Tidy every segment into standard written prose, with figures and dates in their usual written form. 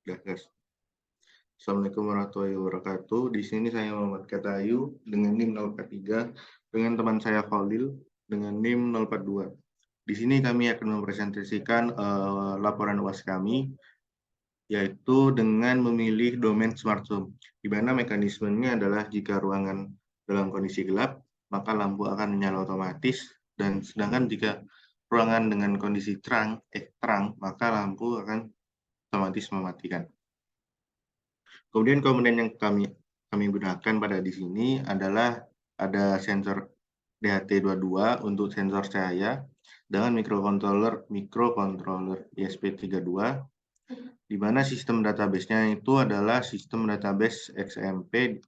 Udah, guys. Assalamualaikum warahmatullahi wabarakatuh. Di sini saya Muhammad Katayu dengan NIM 043 dengan teman saya Khalil dengan NIM 042. Di sini kami akan mempresentasikan laporan UAS kami, yaitu dengan memilih domain smart home, di mana mekanismenya adalah jika ruangan dalam kondisi gelap, maka lampu akan menyala otomatis, dan sedangkan jika ruangan dengan kondisi terang, maka lampu akan otomatis mematikan. Kemudian komponen yang kami gunakan pada di sini adalah ada sensor DHT22 untuk sensor cahaya dengan mikrokontroller ESP32, di mana sistem database-nya itu adalah sistem database XMP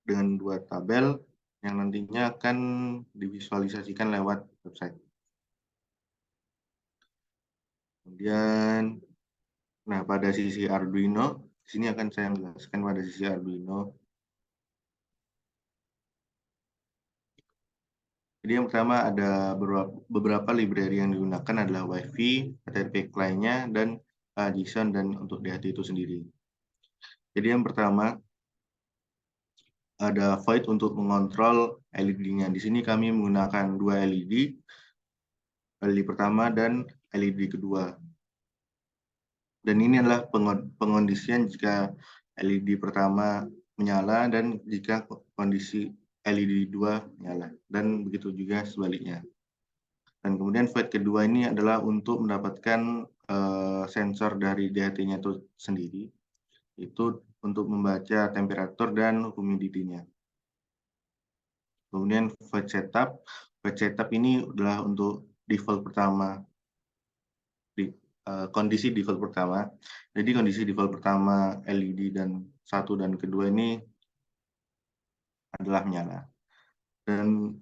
dengan 2 tabel yang nantinya akan divisualisasikan lewat website. Kemudian, pada sisi Arduino, di sini akan saya menjelaskan pada sisi Arduino. Jadi yang pertama ada beberapa library yang digunakan adalah Wi-Fi, HTTP client-nya, dan JSON, dan untuk DHT itu sendiri. Jadi yang pertama ada Void untuk mengontrol LED-nya. Di sini kami menggunakan 2 LED, LED pertama dan LED kedua. Dan ini adalah pengondisian jika LED pertama menyala dan jika kondisi LED 2 menyala, dan begitu juga sebaliknya. Dan kemudian void kedua ini adalah untuk mendapatkan sensor dari DHT-nya itu sendiri, itu untuk membaca temperatur dan humidity-nya. Kemudian void setup ini adalah untuk default pertama, kondisi default pertama. Jadi kondisi default pertama LED dan 1 dan kedua ini adalah menyala. Dan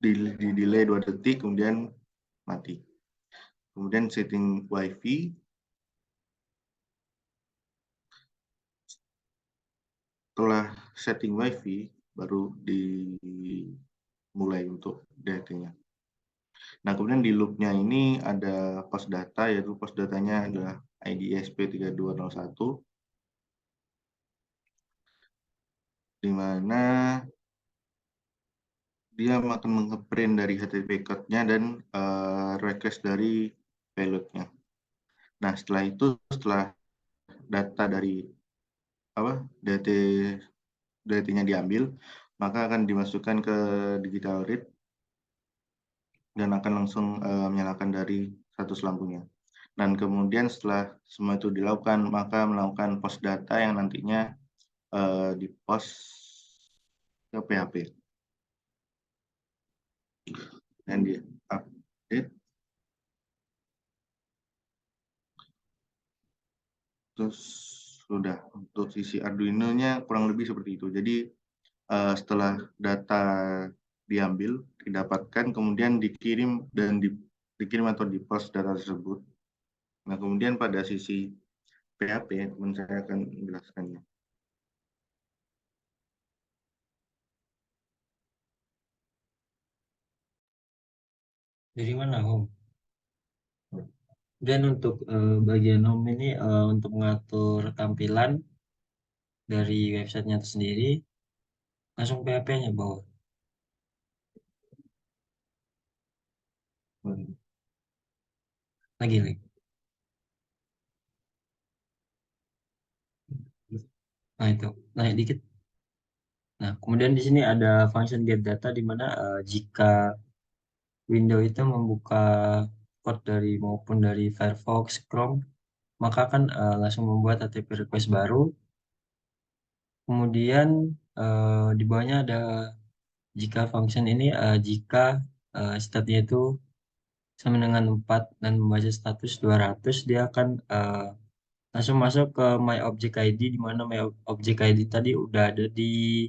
di delay 2 detik, kemudian mati. Kemudian setting Wi-Fi. Setelah setting Wi-Fi, baru dimulai untuk DHT-nya. Nah, kemudian di loop-nya ini ada post data, yaitu post datanya adalah ID ESP3201, di mana dia akan meng-print dari HTTP code-nya dan request dari payload-nya. Nah, setelah itu, setelah data dari DHT-nya diambil, maka akan dimasukkan ke digital read dan akan langsung menyalakan dari status lampunya. Dan kemudian setelah semua itu dilakukan, maka melakukan post data yang nantinya di-post ke PHP dan di-update. Terus sudah, untuk sisi Arduino-nya kurang lebih seperti itu. Jadi setelah data diambil, didapatkan, kemudian dikirim atau di-post data tersebut. Nah, kemudian pada sisi PHP, teman saya akan menjelaskannya. Dari mana, Home? Dan untuk bagian Home ini untuk mengatur tampilan dari websitenya itu sendiri, langsung PHP-nya bawah. Lagi. Nah, itu naik dikit. Nah, kemudian di sini ada function get data, di mana jika window itu membuka port dari maupun dari Firefox, Chrome, maka akan langsung membuat HTTP request baru. Kemudian di bawahnya ada jika function ini jika statnya itu sama dengan 4 dan membaca status 200, dia akan langsung masuk ke My Object ID, di mana My Object ID tadi udah ada di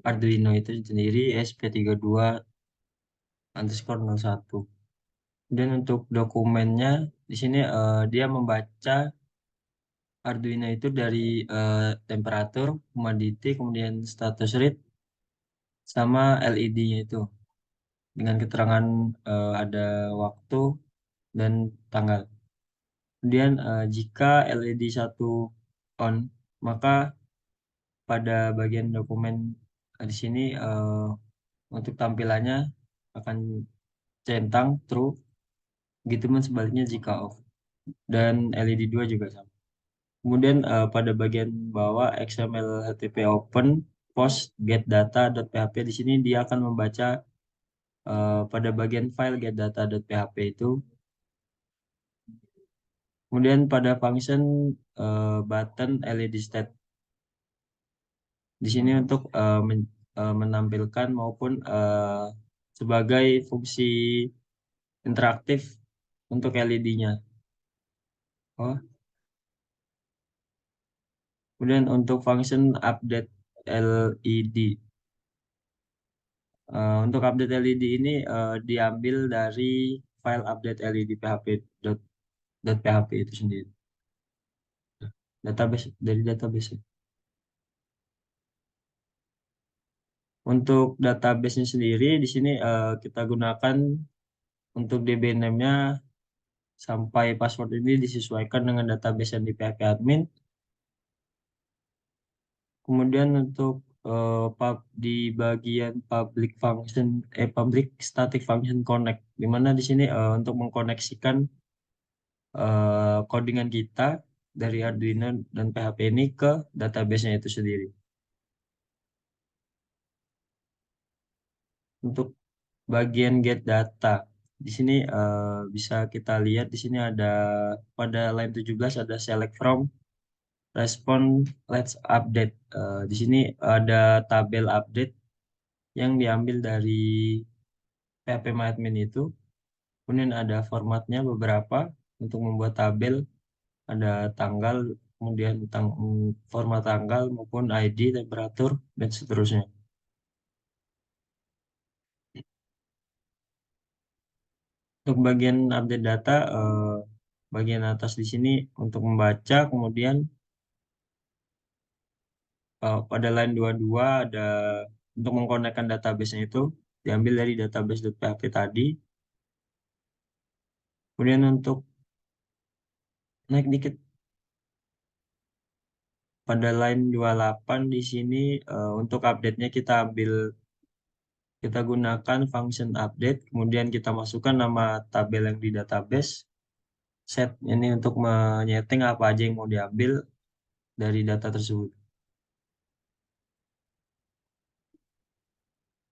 Arduino itu sendiri ESP32_01. Dan untuk dokumennya di sini dia membaca Arduino itu dari temperatur, humidity, kemudian status read, sama LED-nya itu dengan keterangan ada waktu dan tanggal. Kemudian jika LED satu on, maka pada bagian dokumen di sini untuk tampilannya akan centang true, gitu pun sebaliknya jika off. Dan LED 2 juga sama. Kemudian pada bagian bawah XML HTTP open post get data.php, di sini dia akan membaca pada bagian file get data.php itu. Kemudian pada function button LED state, di sini untuk menampilkan maupun sebagai fungsi interaktif untuk LED-nya. Oh, kemudian untuk function update LED. Untuk update LED ini diambil dari file update LED php itu sendiri. Database dari database. Untuk database-nya sendiri di sini kita gunakan untuk DB name-nya sampai password ini disesuaikan dengan database yang di PHP admin. Kemudian untuk di bagian public static function connect, di mana di sini untuk mengkoneksikan codingan kita dari Arduino dan PHP ini ke database-nya itu sendiri. Untuk bagian get data, di sini bisa kita lihat di sini ada pada line 17 ada select from, respond, let's update. Di sini ada tabel update yang diambil dari PHP itu. Kemudian ada formatnya beberapa untuk membuat tabel, ada tanggal, kemudian format tanggal maupun ID, temperatur, dan seterusnya. Untuk bagian update data, bagian atas di sini untuk membaca, kemudian pada line 22 ada untuk mengkonekkan database-nya itu diambil dari database.php tadi. Kemudian untuk naik dikit pada line 28 di sini untuk update-nya kita gunakan function update, kemudian kita masukkan nama tabel yang di database, set ini untuk menyeting apa aja yang mau diambil dari data tersebut.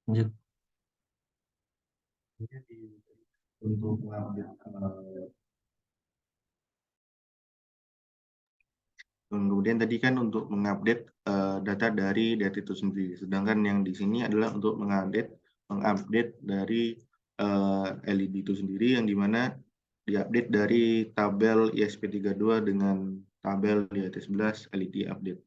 Lanjut. Untuk mengupdate kemudian tadi kan untuk mengupdate data dari data itu sendiri. Sedangkan yang di sini adalah untuk mengupdate dari LED itu sendiri, yang dimana diupdate dari tabel ISP32 dengan tabel di AT11 LED update.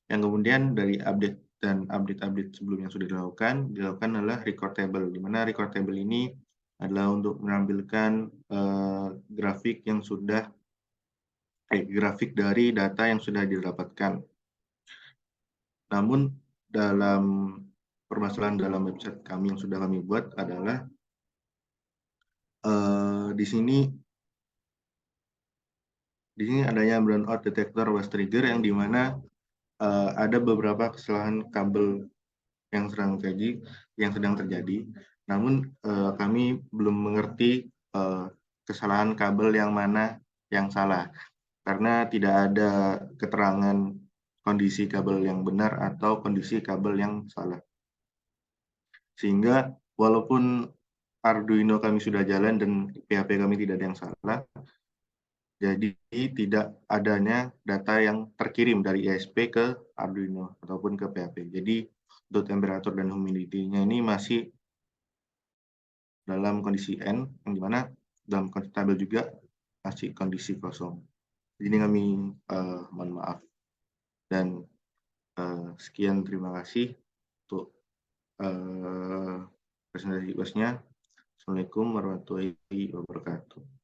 Yang kemudian dari update dan update-update sebelum yang sudah dilakukan adalah record table, di mana record table ini adalah untuk menampilkan grafik yang sudah grafik dari data yang sudah didapatkan. Namun dalam permasalahan dalam website kami yang sudah kami buat adalah di sini adanya brownout detector was trigger, yang dimana ada beberapa kesalahan kabel yang sedang terjadi. Namun kami belum mengerti kesalahan kabel yang mana yang salah, karena tidak ada keterangan kondisi kabel yang benar atau kondisi kabel yang salah. Sehingga walaupun Arduino kami sudah jalan dan PHP kami tidak ada yang salah, jadi tidak adanya data yang terkirim dari ISP ke Arduino ataupun ke PHP. Jadi untuk temperatur dan humidity-nya ini masih dalam kondisi N, yang dimana dalam kondisi tabel juga masih kondisi kosong. Jadi kami mohon maaf. Dan sekian, terima kasih untuk presentasi bosnya. Assalamualaikum warahmatullahi wabarakatuh.